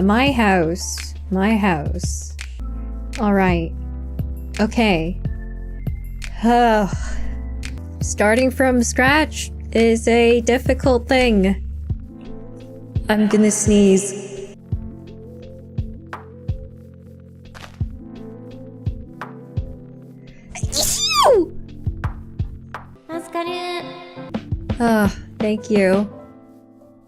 My house. My house. Alright. Okay. Starting from scratch is a difficult thing. I'm gonna sneeze. Thank you.